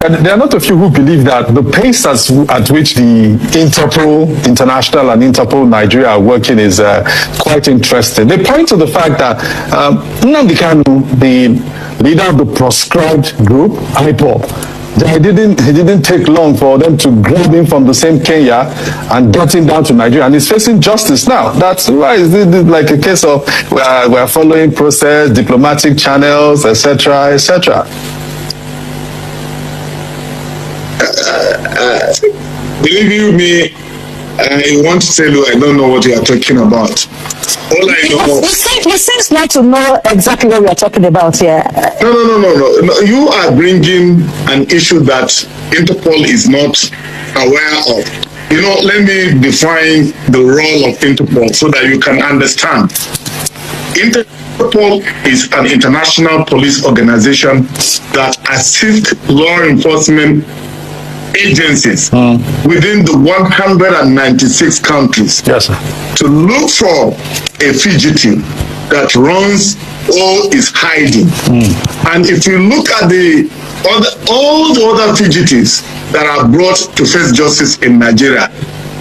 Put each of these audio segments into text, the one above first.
There are not a few who believe that the pace at which the Interpol International and Interpol Nigeria are working is quite interesting. They point to the fact that Nnamdi Kanu, the leader of the proscribed group, IPOB, it didn't take long for them to grab him from the same Kenya and get him down to Nigeria, and he's facing justice now. That's why it's like a case of we're following process, diplomatic channels, etc., etc. Believe you me, I want to tell you I don't know what you are talking about. All I know. It seems not to know exactly what we are talking about here. No. You are bringing an issue that Interpol is not aware of. You know, let me define the role of Interpol so that you can understand. Interpol is an international police organization that assists law enforcement agencies within the 196 countries, yes, sir, to look for a fugitive that runs or is hiding. And if you look at all the other fugitives that are brought to face justice in Nigeria,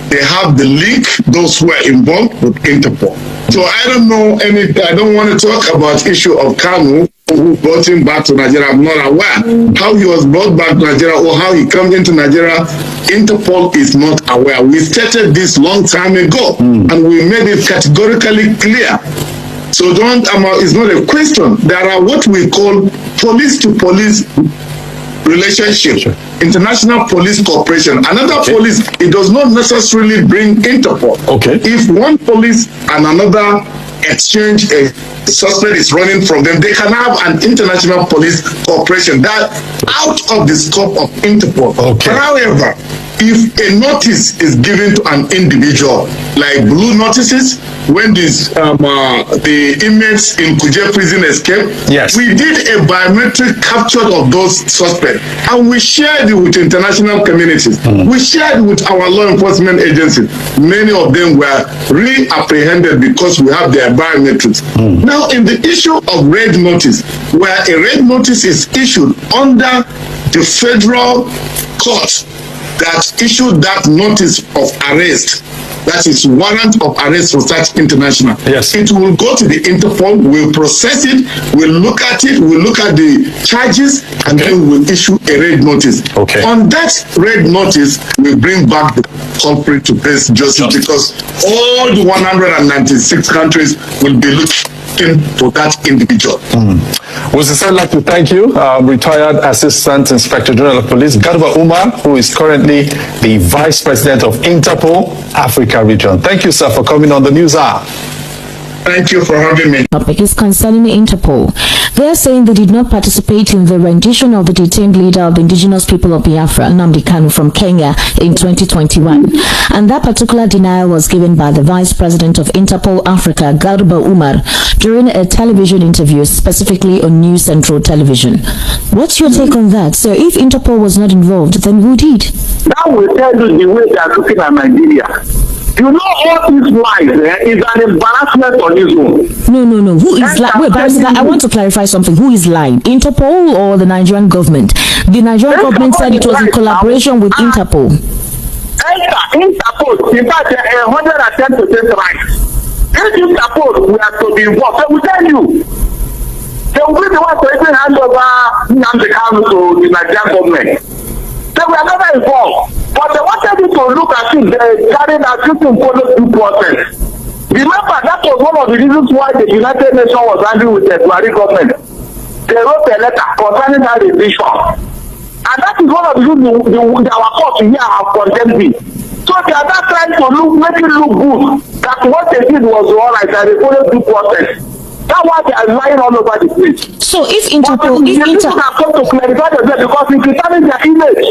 they have the link, those who are involved with Interpol. So I don't know I don't want to talk about issue of Kanu, who brought him back to Nigeria. I'm not aware how he was brought back to Nigeria or how he came into Nigeria. Interpol is not aware. We stated this long time ago, and we made it categorically clear. So it's not a question. There are what we call police-to-police relationship, international police cooperation. Another police, it does not necessarily bring Interpol. Okay. If one police and another exchange a suspect is running from them, they can have an international police cooperation that out of the scope of Interpol. Okay. However, if a notice is given to an individual, like blue notices, when the inmates in Kuje prison escaped, yes, we did a biometric capture of those suspects, and we shared it with international communities. We shared it with our law enforcement agencies. Many of them were re-apprehended because we have their biometrics. Now, in the issue of red notice, where a red notice is issued under the federal court that issued that notice of arrest, that is warrant of arrest for such international. Yes. It will go to the Interpol, we'll process it, we'll look at it, we'll look at the charges, and then we'll issue a red notice. Okay. On that red notice, we bring back the culprit to face justice, because all the 196 countries will be looking for that individual. We'd sincerely like to thank you, retired Assistant Inspector General of Police Garba Umar, who is currently the Vice President of Interpol Africa Region. Thank you, sir, for coming on the News Hour. Thank you for having me. Topic is concerning Interpol. They are saying they did not participate in the rendition of the detained leader of the indigenous people of Biafra, Nnamdi Kanu, from Kenya in 2021. And that particular denial was given by the Vice President of Interpol Africa, Garba Umar, during a television interview, specifically on News Central Television. What's your take on that? So if Interpol was not involved, then who did? That will tell you the way they are looking at Nigeria. You know, all these lies is an embarrassment on its own. No. Who is lying? Wait, Barrister, I want to clarify something. Who is lying? Interpol or the Nigerian government? The Nigerian government said it was in collaboration with Interpol. Interpol, in fact, 110% right. If Interpol we are to be involved, they will tell you. They will be the one to even hand over Nnamdi Kanu to the Nigerian government. They were never involved. But they wanted you to look at it, they carried out system follow due process. Remember, that was one of the reasons why the United Nations was angry with the Buhari government. They wrote a letter concerning that rendition. And that is one of the reasons our court here have condemned it. So they are not trying to make it look good that what they did was all right, and they followed due process. That's why they are lying all over the place. So if Interpol, have come to clarify themselves, because it determines their image.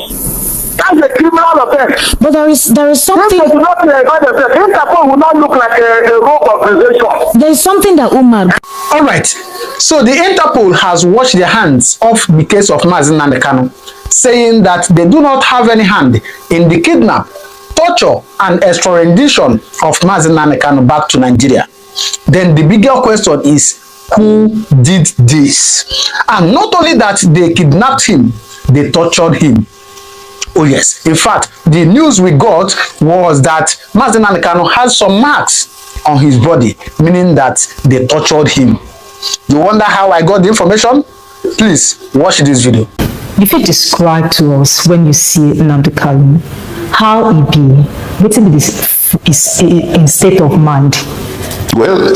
That's a criminal offense. But there is something. If they do not clarify themselves, Interpol will not look like a rogue organization. There is something that Umar. All right. So the Interpol has washed their hands off the case of Mazi Nnamdi Kanu, saying that they do not have any hand in the kidnap, torture, and extradition of Mazi Nnamdi Kanu back to Nigeria. Then the bigger question is, who did this? And not only that they kidnapped him, they tortured him. Oh yes, in fact, the news we got was that Mazi Nnamdi Kanu has some marks on his body, meaning that they tortured him. You wonder how I got the information? Please watch this video. If you describe to us when you see Nnamdi Kanu, how he be, wetin be his in state of mind? Well,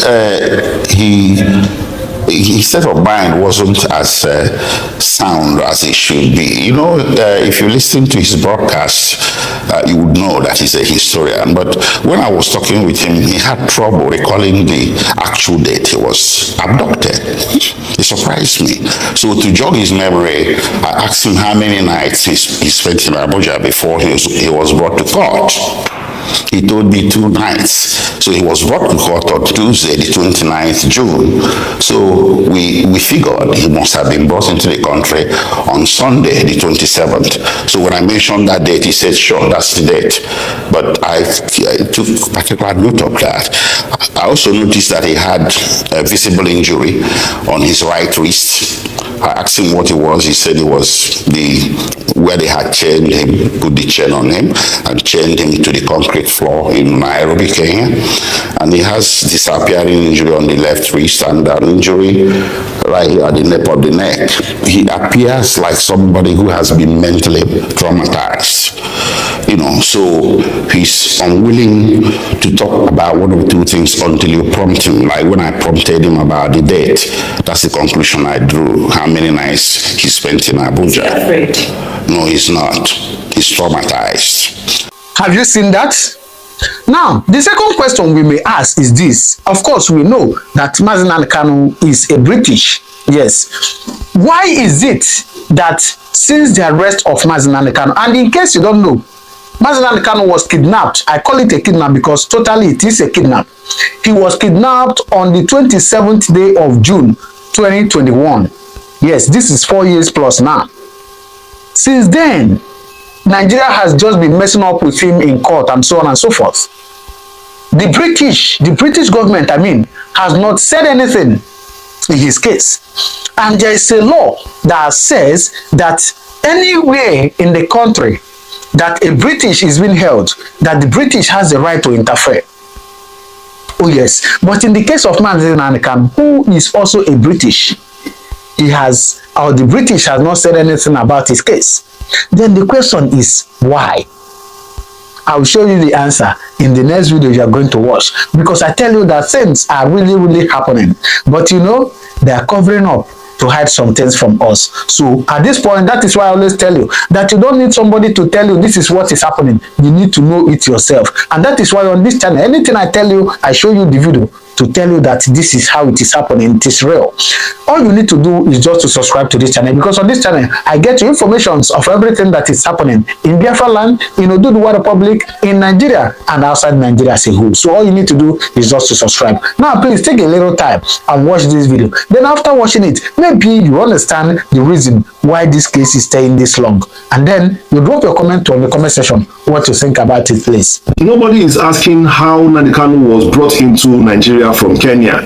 his state of mind wasn't as sound as it should be. You know, if you listen to his broadcast, you would know that he's a historian. But when I was talking with him, he had trouble recalling the actual date he was abducted. It surprised me. So to jog his memory, I asked him how many nights he spent in Abuja before he was brought to court. He told me 2 nights. So he was brought to court on Tuesday, the 29th June. So we figured he must have been brought into the country on Sunday, the 27th. So when I mentioned that date, he said, sure, that's the date. But I took particular note of that. I also noticed that he had a visible injury on his right wrist. I asked him what it was. He said it was where they had chained him, put the chain on him, and chained him to the concrete floor in Nairobi, Kenya. And he has disappearing injury on the left wrist and an injury right here at the nape of the neck. He appears like somebody who has been mentally traumatized. You know, so he's unwilling to talk about one or two things until you prompt him. Like when I prompted him about the date, that's the conclusion I drew. How many nights he spent in Abuja. Afraid. No, he's not. He's traumatized. Have you seen that? Now, the second question we may ask is this. Of course, we know that Mazi Nnamdi Kanu is a British. Yes. Why is it that since the arrest of Mazi Nnamdi Kanu, and in case you don't know, Mazi Nnamdi Kanu was kidnapped. I call it a kidnap because totally it is a kidnap. He was kidnapped on the 27th day of June, 2021. Yes, this is 4 years plus now. Since then, Nigeria has just been messing up with him in court and so on and so forth. The British government, has not said anything in his case. And there is a law that says that anywhere in the country that a British is being held, that the British has the right to interfere. Oh yes, but in the case of Mazi Nnamdi Kanu, who is also a British, the British has not said anything about his case. Then the question is why? I'll show you the answer in the next video you are going to watch, because I tell you that things are really happening, but you know, they are covering up to hide some things from us. So at this point, that is why I always tell you that you don't need somebody to tell you this is what is happening. You need to know it yourself. And that is why on this channel, anything I tell you, I show you the video to tell you that this is how it is happening. It is real. All you need to do is just to subscribe to this channel, because on this channel I get you information of everything that is happening in Biafra land, in Oduduwa Republic, in Nigeria, and outside Nigeria as a whole. So all you need to do is just to subscribe. Now please take a little time and watch this video. Then after watching it, maybe you understand the reason why this case is staying this long, and then you drop your comment on the comment section what you think about it, please. Nobody is asking how Nnamdi Kanu was brought into Nigeria from Kenya.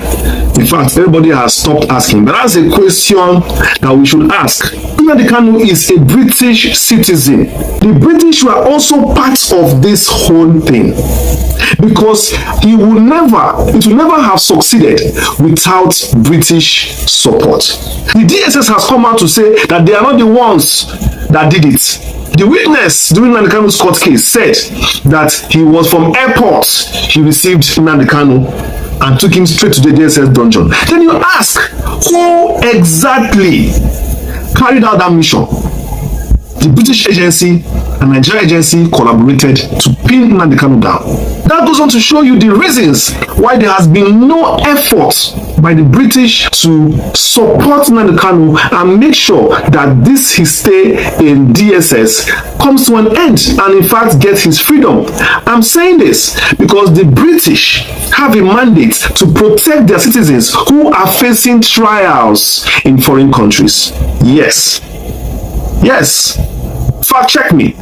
In fact, everybody has stopped asking. But that's a question that we should ask. Nnamdi Kanu is a British citizen. The British were also part of this whole thing, because it will never have succeeded without British support. The DSS has come out to say that they are not the ones that did it. The witness during Nnamdi Kanu's court case said that he was from airport. He received Nnamdi Kanu and took him straight to the DSS dungeon. Then you ask, who exactly carried out that mission? The British agency and Nigeria agency collaborated to pin Nnamdi Kanu down. That goes on to show you the reasons why there has been no effort by the British to support Nnamdi Kanu and make sure that his stay in DSS comes to an end and in fact gets his freedom. I'm saying this because the British have a mandate to protect their citizens who are facing trials in foreign countries. Yes. Fact check me.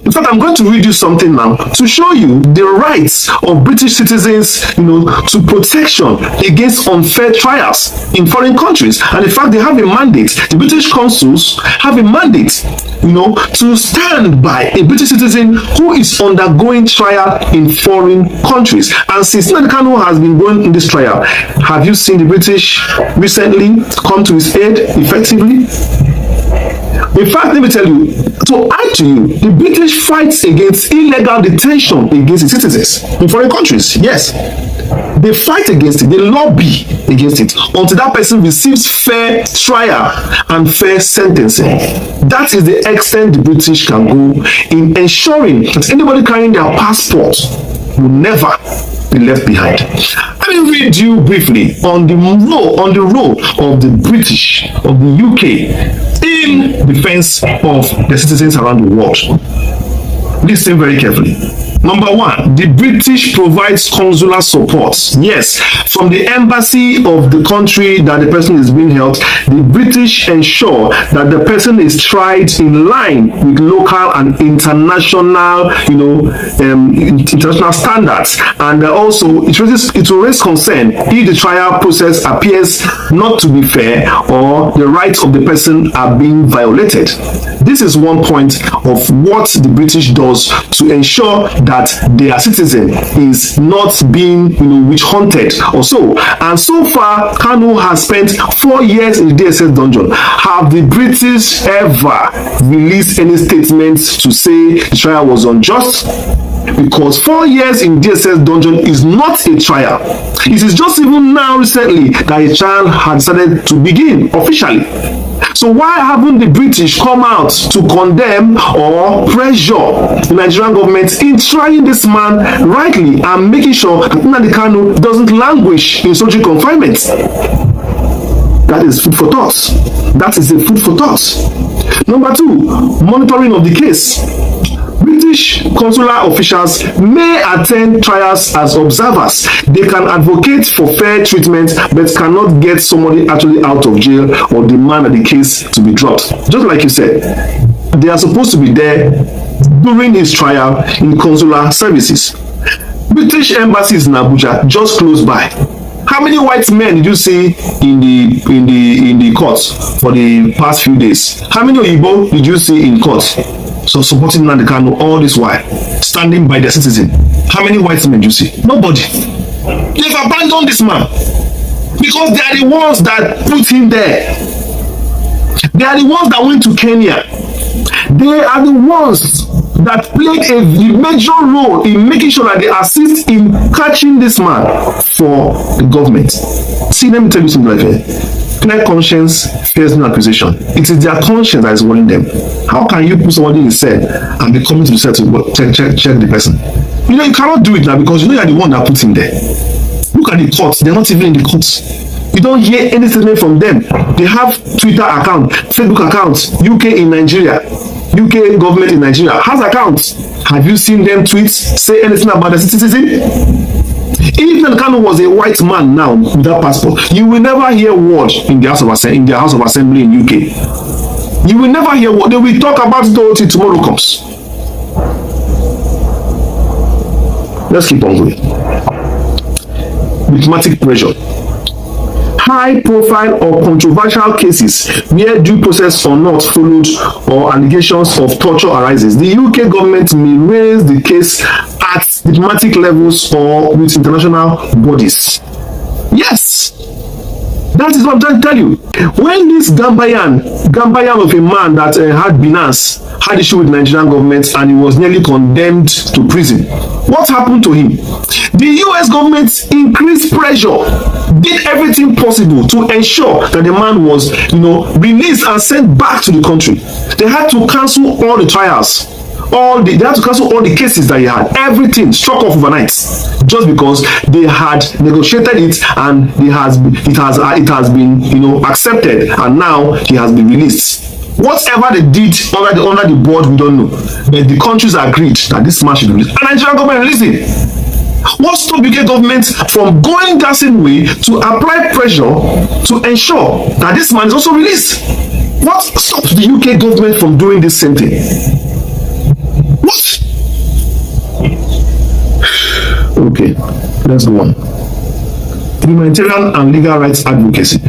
In fact, I'm going to read you something now to show you the rights of British citizens, to protection against unfair trials in foreign countries. And in fact, they have a mandate. The British consuls have a mandate, to stand by a British citizen who is undergoing trial in foreign countries. And since Nnamdi Kanu has been going in this trial, have you seen the British recently come to his aid effectively? In fact, let me tell you, to add to you, the British fights against illegal detention against its citizens in foreign countries. Yes, they fight against it, they lobby against it until that person receives fair trial and fair sentencing. That is the extent the British can go in ensuring that anybody carrying their passport will never be left behind. Let me read you briefly on the role of the British, of the UK, in defense of the citizens around the world. Listen very carefully. Number one, the British provides consular support. Yes, from the embassy of the country that the person is being held, the British ensure that the person is tried in line with local and international, international standards. And also, it will raise concern if the trial process appears not to be fair or the rights of the person are being violated. This is one point of what the British does to ensure that their citizen is not being, witch hunted or so. And so far, Kanu has spent 4 years in the DSS dungeon. Have the British ever released any statements to say the trial was unjust? Because 4 years in DSS dungeon is not a trial. It is just even now recently that a trial had decided to begin officially. So why haven't the British come out to condemn or pressure the Nigerian government in trying this man rightly and making sure that Nnamdi Kanu doesn't languish in solitary confinement? That is food for thought. That is a food for thought. Number two, monitoring of the case. British consular officials may attend trials as observers. They can advocate for fair treatment but cannot get somebody actually out of jail or demand that the case to be dropped. Just like you said, they are supposed to be there during his trial in consular services. British embassies in Abuja just close by. How many white men did you see in the courts for the past few days? How many Oyibo did you see in court? So supporting Nnamdi Kanu all this while, standing by their citizen. How many white men do you see? Nobody. They've abandoned this man because they are the ones that put him there. They are the ones that went to Kenya. They are the ones that played a major role in making sure that they assist in catching this man for the government. See, let me tell you something like that. Clear conscience fears no accusation. It is their conscience that is worrying them. How can you put somebody in cell and be coming to the cell to check the person? You cannot do it now because you are the one that put him there. Look at the courts. They're not even in the courts. You don't hear any statement from them. They have Twitter account, Facebook account, UK in Nigeria. UK government in Nigeria has accounts. Have you seen them tweet, say anything about the citizen? If Nnamdi Kanu was a white man now without passport, you will never hear word in the House of Assembly in UK. You will never hear what they will talk about it till tomorrow comes. Let's keep on going. Diplomatic pressure. High profile or controversial cases where due process or not followed or allegations of torture arises, the UK government may raise the case at diplomatic levels or with international bodies. Yes, that is what I'm trying to tell you. When this Gambayan of a man that had Binance had issue with Nigerian government and he was nearly condemned to prison, what happened to him? The US government increased pressure, did everything possible to ensure that the man was, released and sent back to the country. They had to cancel all the trials. They had to cancel all the cases that he had. Everything struck off overnight, just because they had negotiated it and it has been accepted, and now he has been released. Whatever they did under the board, we don't know. But the countries agreed that this man should be released, and Nigerian government released him. What stopped UK government from going that same way to apply pressure to ensure that this man is also released? What stopped the UK government from doing this same thing? What? Okay, let's go on. Humanitarian and legal rights advocacy.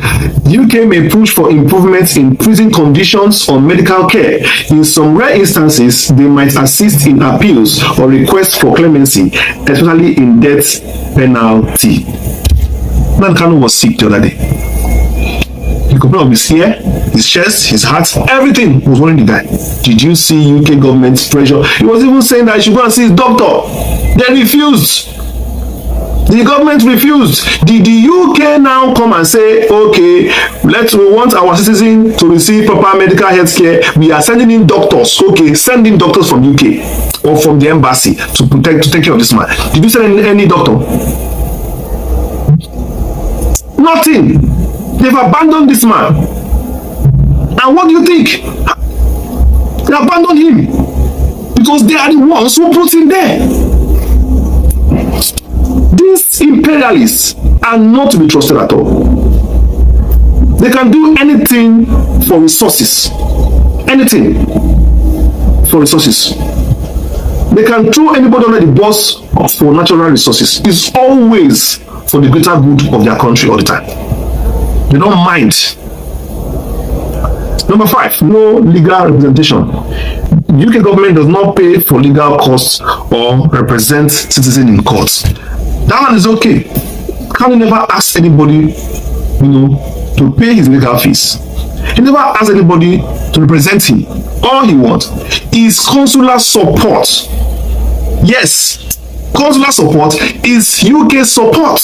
UK may push for improvements in prison conditions or medical care. In some rare instances, they might assist in appeals or requests for clemency, especially in death penalty. Nnamdi Kanu was sick the other day. He complained of his ear, his chest, his heart, everything was worrying the guy. Did you see UK government's pressure? He was even saying that he should go and see his doctor. They refused. The government refused. Did the UK now come and say, okay, we want our citizens to receive proper medical health care. We are sending in doctors. Okay, sending doctors from UK or from the embassy to take care of this man. Did you send any doctor? Nothing. They've abandoned this man. And what do you think? They abandoned him because they are the ones who put him there. These imperialists are not to be trusted at all. They can do anything for resources. Anything for resources. They can throw anybody under the bus for natural resources. It's always for the greater good of their country all the time. They don't mind. Number 5, no legal representation. UK government does not pay for legal costs or represent citizens in courts. That one is okay. Kanu never ask anybody, to pay his legal fees. He never asked anybody to represent him. All he wants is consular support. Yes, consular support is UK support.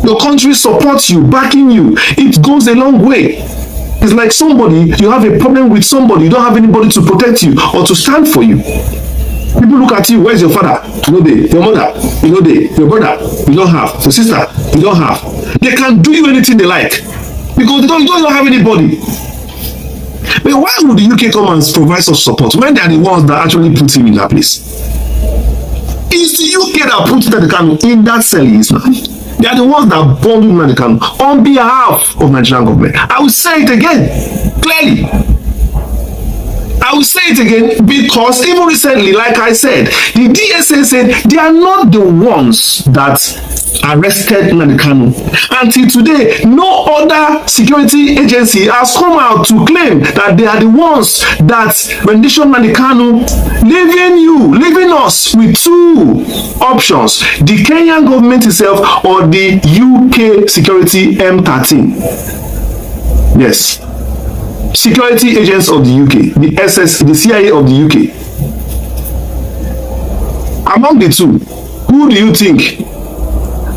Your country supports you, backing you. It goes a long way. It's like somebody, you have a problem with somebody, you don't have anybody to protect you or to stand for you. People look at you, where's your father? You know they, your mother, you know they, your brother, you don't have, your sister, you don't have. They can do you anything they like because they don't have anybody. But why would the UK come and provide such support when they are the ones that actually put him in that place? It's the UK that put Nnamdi Kanu in that cell he is now. They are the ones that bombed Nnamdi Kanu on behalf of Nigerian government. I will say it again, clearly. I will say it again because even recently, like I said, the DSA said they are not the ones that arrested Nnamdi Kanu. Until today, no other security agency has come out to claim that they are the ones that rendition Nnamdi Kanu, leaving us with 2 options: the Kenyan government itself or the UK security M13. Yes. Security agents of the UK, the SS, the CIA of the UK. Among the 2, who do you think?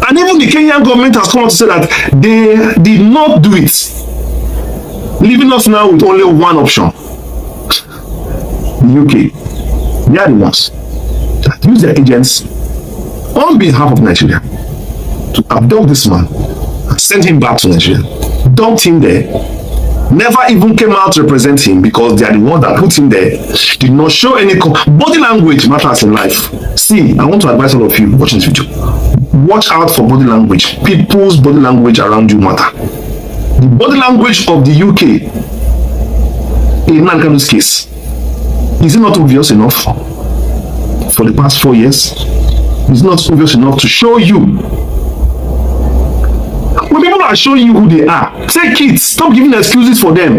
And even the Kenyan government has come out to say that they did not do it, leaving us now with only one option. The UK. They are the ones that use their agents on behalf of Nigeria to abduct this man and send him back to Nigeria. Dumped him there. Never even came out to represent him because they are the ones that put him there. Did not show any body language matters in life. See, I want to advise all of you watching this video. Watch out for body language. People's body language around you matter. The body language of the UK in Nnamdi Kanu's case, is it not obvious enough for the past 4 years? Is it not obvious enough to show you? When people are showing you who they are, take it. Stop giving excuses for them.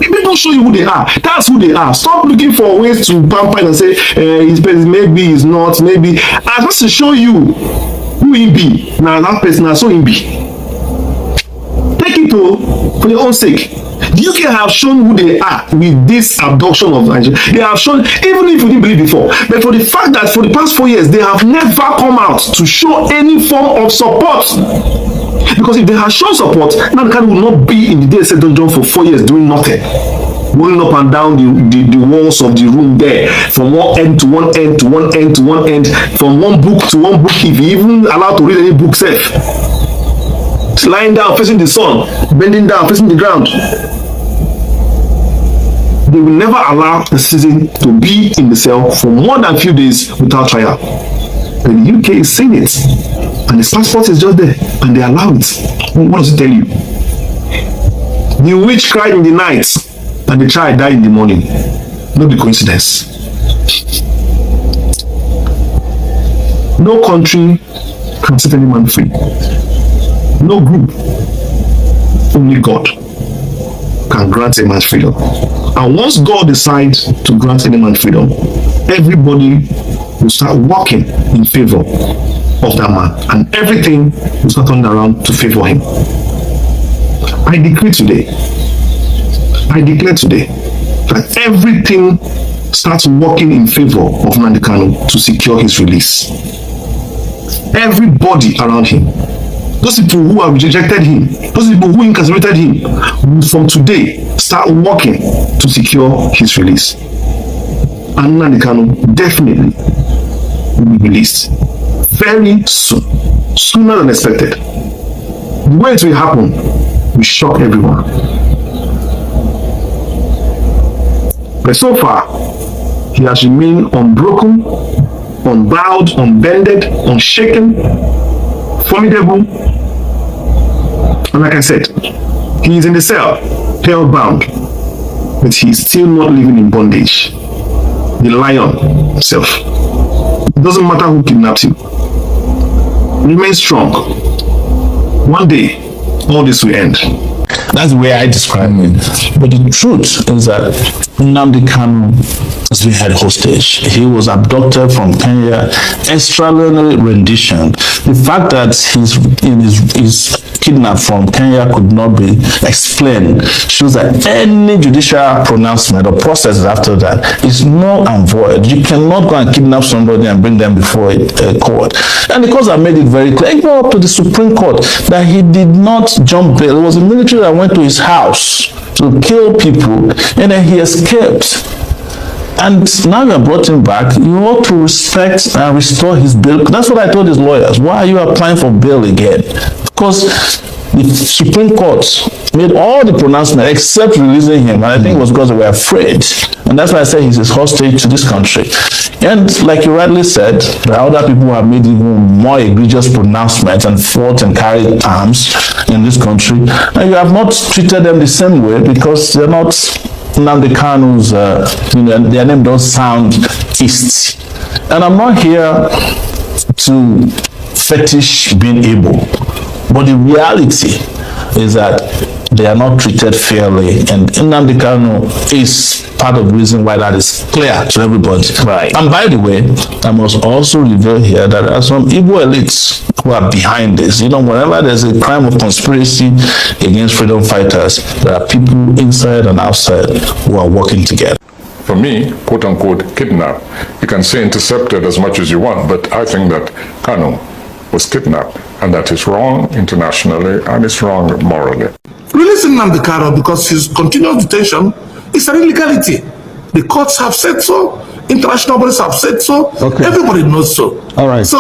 People show you who they are. That's who they are. Stop looking for ways to pamper and say, maybe he's not, maybe. I just to show you who he be. Now that person, now so he be. Take it for your own sake. The UK have shown who they are with this abduction of Nigeria. They have shown, even if you didn't believe before, but for the fact that for the past 4 years, they have never come out to show any form of support. Because if they had shown support, Nnamdi Kanu would not be in the DSA dungeon for 4 years doing nothing. Rolling up and down the walls of the room there, from one end to one end to one end to one end, from one book to one book, if he even allowed to read any book safe. Lying down, facing the sun, bending down, facing the ground. They will never allow the citizen to be in the cell for more than a few days without trial. And the UK is saying it. And his passport is just there. And they allow it. What does it tell you? The witch cried in the night. And the child died in the morning. Not the coincidence. No country can set any man free. No group, only God can grant a man freedom. And once God decides to grant any man freedom, everybody will start working in favor of that man, and everything will start turning around to favor him. I declare today that everything starts working in favor of Nnamdi Kanu to secure his release. Everybody around him, those people who have rejected him, those people who incarcerated him, will from today start working to secure his release. And Nnamdi Kanu definitely will be released very soon, sooner than expected. The way it will happen will shock everyone. But so far, he has remained unbroken, unbowed, unbended, unshaken, formidable. And like I said, he is in the cell, hell-bound, but he is still not living in bondage. The lion himself. It doesn't matter who kidnaps him. Remain strong. One day, all this will end. That's the way I describe it. But the truth is that Nnamdi Kanu has been held hostage. He was abducted from Kenya, extraordinary rendition. The fact that his kidnapped from Kenya could not be explained shows that any judicial pronouncement or process after that is null and void. You cannot go and kidnap somebody and bring them before a court. And the courts have made it very clear, even up to the Supreme Court, that he did not jump bail. It was the military that went to his house to kill people, and then he escaped. And now you have brought him back, you ought to respect and restore his bail. That's what I told his lawyers. Why are you applying for bail again? Because the Supreme Court made all the pronouncements except releasing him. And I think it was because they were afraid. And that's why I say he's a hostage to this country. And like you rightly said, there are other people who have made even more egregious pronouncements and fought and carried arms in this country. And you have not treated them the same way because they're not Nnamdi Kanu's, their name don't sound East. And I'm not here to fetish being able, but the reality is that they are not treated fairly, and Nnamdi Kanu is part of the reason why that is clear to everybody. Right. And by the way, I must also reveal here that there are some Igbo elites who are behind this. Whenever there's a crime of conspiracy against freedom fighters, there are people inside and outside who are working together. For me, quote unquote, kidnap, you can say intercepted as much as you want, but I think that Kanu was kidnapped, and that is wrong internationally and it's wrong morally. Releasing Nnamdi Kanu because his continuous detention is an illegality. The courts have said so, international bodies have said so, everybody knows so. All right. So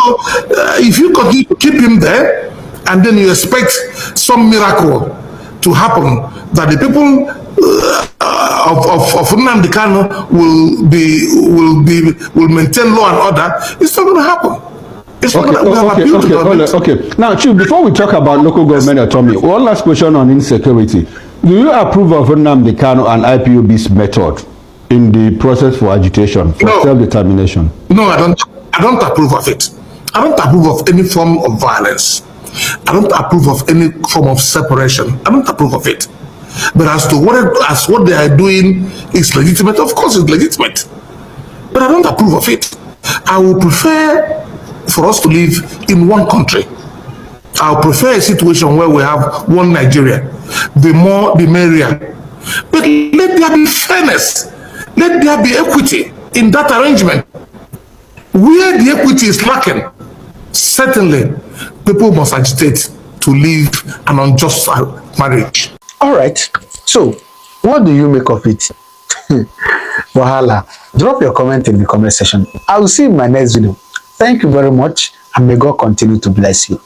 if you continue to keep him there and then you expect some miracle to happen that the people of Nnamdi Kanu will maintain law and order, it's not going to happen. Okay. Now, Chief, before we talk about local government autonomy, one last question on insecurity. Do you approve of Nnamdi Kanu and IPOB's method in the process for agitation, for self-determination? No, I don't approve of it. I don't approve of any form of violence. I don't approve of any form of separation. I don't approve of it. But as to what they are doing is legitimate, of course it's legitimate. But I don't approve of it. I would prefer for us to live in one country. I prefer a situation where we have one Nigeria. The more, the merrier. But let there be fairness. Let there be equity in that arrangement. Where the equity is lacking, certainly people must agitate to live an unjust marriage. All right. So, what do you make of it? Wahala. Drop your comment in the comment section. I will see you in my next video. Thank you very much, and may God continue to bless you.